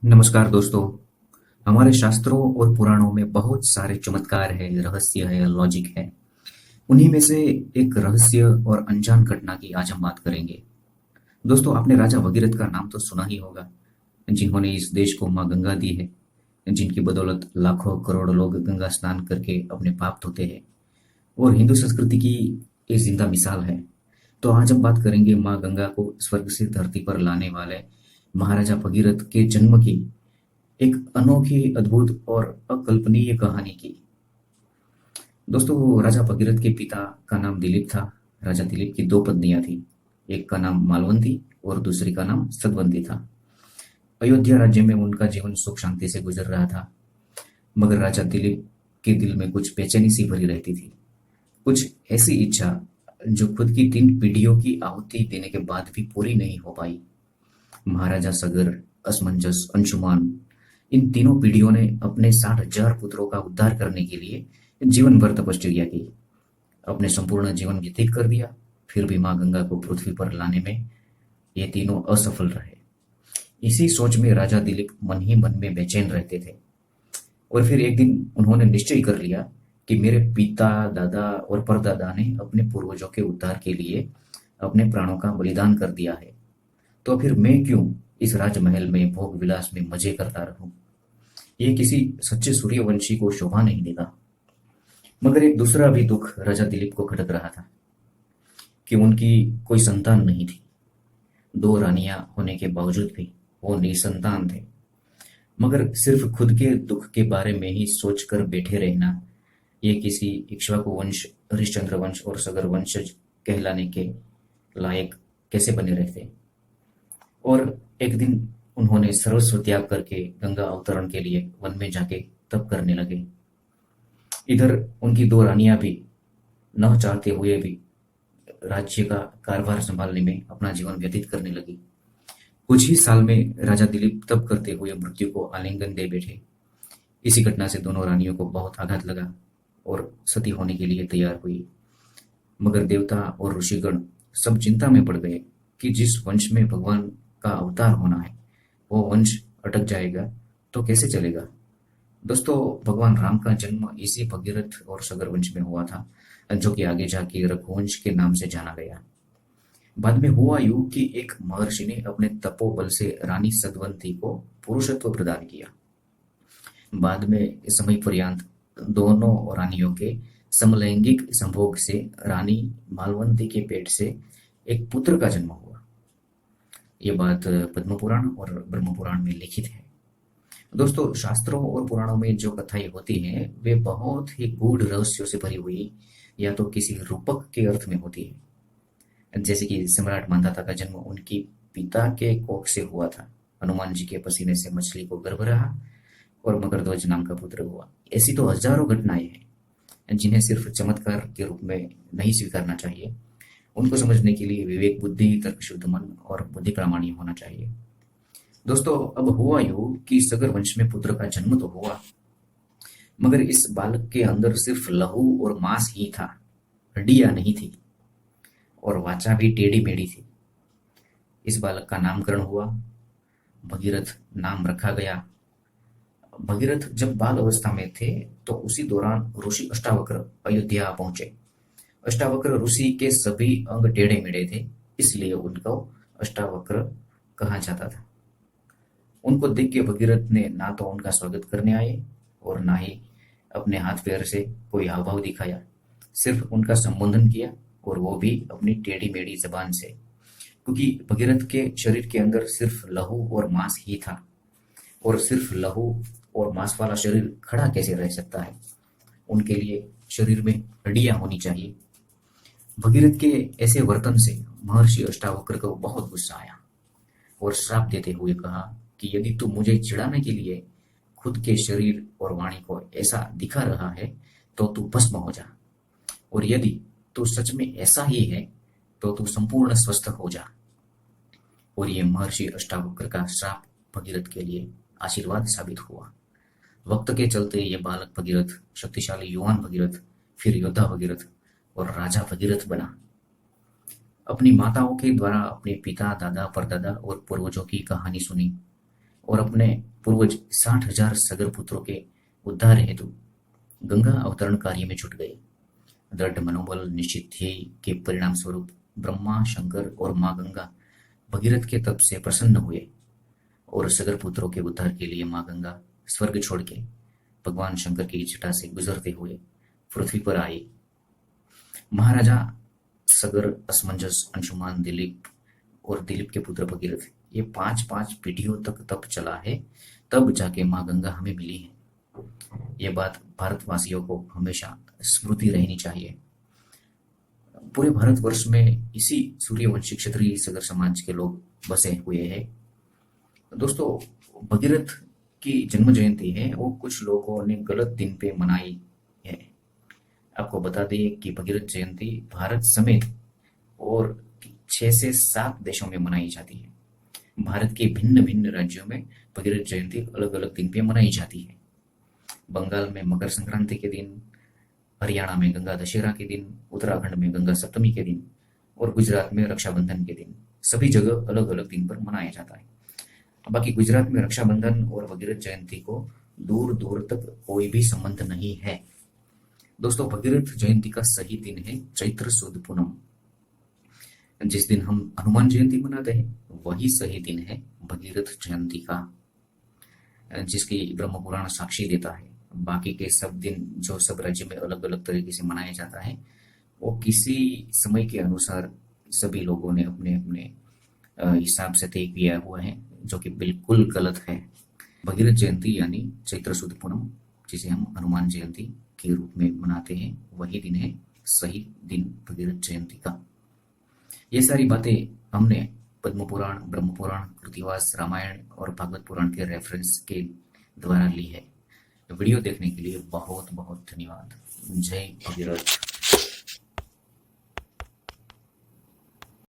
नमस्कार दोस्तों। हमारे शास्त्रों और पुराणों में बहुत सारे चमत्कार है, रहस्य है, लॉजिक है। उन्हीं में से एक रहस्य और अनजान घटना की आज हम बात करेंगे। दोस्तों, आपने राजा भगीरथ का नाम तो सुना ही होगा, जिन्होंने इस देश को माँ गंगा दी है, जिनकी बदौलत लाखों करोड़ों लोग गंगा स्नान करके अपने पाप धोते हैं और हिंदू संस्कृति की ये जिंदा मिसाल है। तो आज हम बात करेंगे माँ गंगा को स्वर्ग से धरती पर लाने वाले महाराजा भगीरथ के जन्म की एक अनोखी, अद्भुत और अकल्पनीय कहानी की। दोस्तों, राजा भगीरथ के पिता का नाम दिलीप था। राजा दिलीप की दो पत्नियां थी। एक का नाम मालवंती और दूसरी का नाम सतवंती था। अयोध्या राज्य में उनका जीवन सुख शांति से गुजर रहा था, मगर राजा दिलीप के दिल में कुछ बेचैनी सी भरी रहती थी। कुछ ऐसी इच्छा जो खुद की 3 पीढ़ियों की आहुति देने के बाद भी पूरी नहीं हो पाई। महाराजा सगर, असमंजस, अंशुमान, इन तीनों पीढ़ियों ने अपने 60,000 पुत्रों का उद्धार करने के लिए जीवन भर तपश्चर्या की, अपने संपूर्ण जीवन व्यतीत कर दिया। फिर भी माँ गंगा को पृथ्वी पर लाने में ये तीनों असफल रहे। इसी सोच में राजा दिलीप मन ही मन में बेचैन रहते थे। और फिर एक दिन उन्होंने निश्चय कर लिया कि मेरे पिता, दादा और परदादा ने अपने पूर्वजों के उद्धार के लिए अपने प्राणों का बलिदान कर दिया है, तो फिर मैं क्यों इस राजमहल में भोग विलास में मजे करता रहूं। ये किसी सच्चे सूर्यवंशी को शोभा नहीं देगा। मगर एक दूसरा भी दुख राजा दिलीप को खटक रहा था कि उनकी कोई संतान नहीं थी। 2 रानियां होने के बावजूद भी वो निसंतान थे। मगर सिर्फ खुद के दुख के बारे में ही सोचकर बैठे रहना, ये किसी इक्ष्वाकु वंश, हरिश्चंद्र वंश और सगर वंशज कहलाने के लायक कैसे बने रहते। और एक दिन उन्होंने सर्वस्व त्याग करके गंगा अवतरण के लिए वन में जाके तप करने लगे। इधर उनकी 2 रानियां भी न चाहते हुए भी राज्य का कारभार संभालने में अपना जीवन व्यतीत करने लगी। कुछ ही साल में राजा दिलीप तप करते हुए मृत्यु को आलिंगन दे बैठे। इसी घटना से दोनों रानियों को बहुत आघात लगा और सती होने के लिए तैयार हुई। मगर देवता और ऋषिगण सब चिंता में पड़ गए कि जिस वंश में भगवान का अवतार होना है, वो वंश अटक जाएगा तो कैसे चलेगा। दोस्तों, भगवान राम का जन्म इसी भगीरथ और सगर वंश में हुआ था, जो कि आगे जाके रघुवंश के नाम से जाना गया। बाद में हुआ यूं कि एक महर्षि ने अपने तपोबल से रानी सतवंती को पुरुषत्व प्रदान किया। बाद में समय पर्यंत दोनों रानियों के समलैंगिक संभोग से रानी मालवंती के पेट से एक पुत्र का जन्म हुआ। ये बात पद्म पुराण और ब्रह्म पुराण में लिखित है। दोस्तों, शास्त्रों और पुराणों में जो कथाएं होती हैं वे बहुत ही गूढ़ रहस्यों से भरी हुई या तो किसी रूपक के अर्थ में होती है। जैसे कि सम्राट मांधाता का जन्म उनकी पिता के कोख से हुआ था। हनुमान जी के पसीने से मछली को गर्भ रहा और मकरध्वज नाम का पुत्र हुआ। ऐसी तो हजारों घटनाएं हैं जिन्हें सिर्फ चमत्कार के रूप में नहीं स्वीकारना चाहिए। उनको समझने के लिए विवेक, बुद्धि, तर्क शुद्ध मन और बुद्धि प्रामाण्य होना चाहिए। दोस्तों, अब हुआ यूं कि सगर वंश में पुत्र का जन्म तो हुआ, मगर इस बालक के अंदर सिर्फ लहू और मांस ही था, हड्डियां नहीं थी और वाचा भी टेढ़ी मेढ़ी थी। इस बालक का नामकरण हुआ, भगीरथ नाम रखा गया। भगीरथ जब बाल अवस्था में थे तो उसी दौरान ऋषि अष्टावक्र अयोध्या पहुंचे। अष्टावक्र ऋषि के सभी अंग टेढ़े मेढ़े थे, इसलिए उनको अष्टावक्र कहा जाता था। उनको देख के भगीरथ ने ना तो उनका स्वागत करने आए और ना ही अपने हाथ पैर से कोई हाव भाव दिखाया, सिर्फ उनका संबोधन किया, और वो भी अपनी टेढ़ी मेढ़ी जबान से। क्योंकि भगीरथ के शरीर के अंदर सिर्फ लहू और मांस ही था, और सिर्फ लहू और मांस वाला शरीर खड़ा कैसे रह सकता है। उनके लिए शरीर में हड्डियां होनी चाहिए। भगीरथ के ऐसे वर्तन से महर्षि अष्टावक्र को बहुत गुस्सा आया और श्राप देते हुए कहा कि यदि तू मुझे चिढ़ाने के लिए खुद के शरीर और वाणी को ऐसा दिखा रहा है तो तू भस्म हो जा, और यदि तू सच में ऐसा ही है तो तू संपूर्ण स्वस्थ हो जा। और ये महर्षि अष्टावक्र का श्राप भगीरथ के लिए आशीर्वाद साबित हुआ। वक्त के चलते ये बालक भगीरथ, शक्तिशाली युवान भगीरथ, फिर योद्धा भगीरथ और राजा भगीरथ बना। अपनी माताओं के द्वारा अपने पिता, दादा, परदादा और पूर्वजों की कहानी सुनी, और अपने पूर्वज 60,000 सगर पुत्रों के उद्धार हेतु गंगा अवतरण कार्य में जुट गए। दृढ़ मनोबल, निश्चित ध्येय के परिणाम स्वरूप ब्रह्मा, शंकर और माँ गंगा भगीरथ के तप से प्रसन्न हुए और सगर पुत्रों के उद्धार के लिए माँ गंगा स्वर्ग छोड़ के भगवान शंकर की जटा से गुजरते हुए पृथ्वी पर आए। महाराजा सगर, असमंजस, अंशुमान, दिलीप और दिलीप के पुत्र भगीरथ, ये 5-5 पीढ़ियों तक तप चला है, तब जाके माँ गंगा हमें मिली है। ये बात भारतवासियों को हमेशा स्मृति रहनी चाहिए। पूरे भारतवर्ष में इसी सूर्यवंशी क्षत्रिय सगर समाज के लोग बसे हुए हैं। दोस्तों, भगीरथ की जन्म जयंती है वो कुछ लोगों ने गलत दिन पे मनाई है। आपको बता दें कि भगीरथ जयंती भारत समेत और 6 से 7 देशों में मनाई जाती है। भारत के भिन्न भिन्न राज्यों में भगीरथ जयंती अलग अलग दिन पे मनाई जाती है। बंगाल में मकर संक्रांति के दिन, हरियाणा में गंगा दशहरा के दिन, उत्तराखंड में गंगा सप्तमी के दिन और गुजरात में रक्षाबंधन के दिन, सभी जगह अलग अलग दिन पर मनाया जाता है। बाकी गुजरात में रक्षाबंधन और भगीरथ जयंती को दूर दूर तक कोई भी संबंध नहीं है। दोस्तों, भगीरथ जयंती का सही दिन है चैत्र सुद पूनम। जिस दिन हम हनुमान जयंती मनाते हैं वही सही दिन है भगीरथ जयंती का, जिसकी ब्रह्म पुराण साक्षी देता है। बाकी के सब दिन जो सब राज्य में अलग अलग तरीके से मनाया जाता है वो किसी समय के अनुसार सभी लोगों ने अपने अपने हिसाब से तय किया हुआ है, जो कि बिल्कुल गलत है। भगीरथ जयंती यानी चैत्र सुद पूनम, जिसे हम हनुमान जयंती के रूप में मनाते हैं, वही दिन है सही दिन भगीरथ जयंती का। ये सारी बातें हमने पद्म पुराण, ब्रह्म पुराण, कृतिवास, रामायण और भागवत पुराण के रेफरेंस के द्वारा ली है। वीडियो देखने के लिए बहुत बहुत धन्यवाद। जय भगीरथ।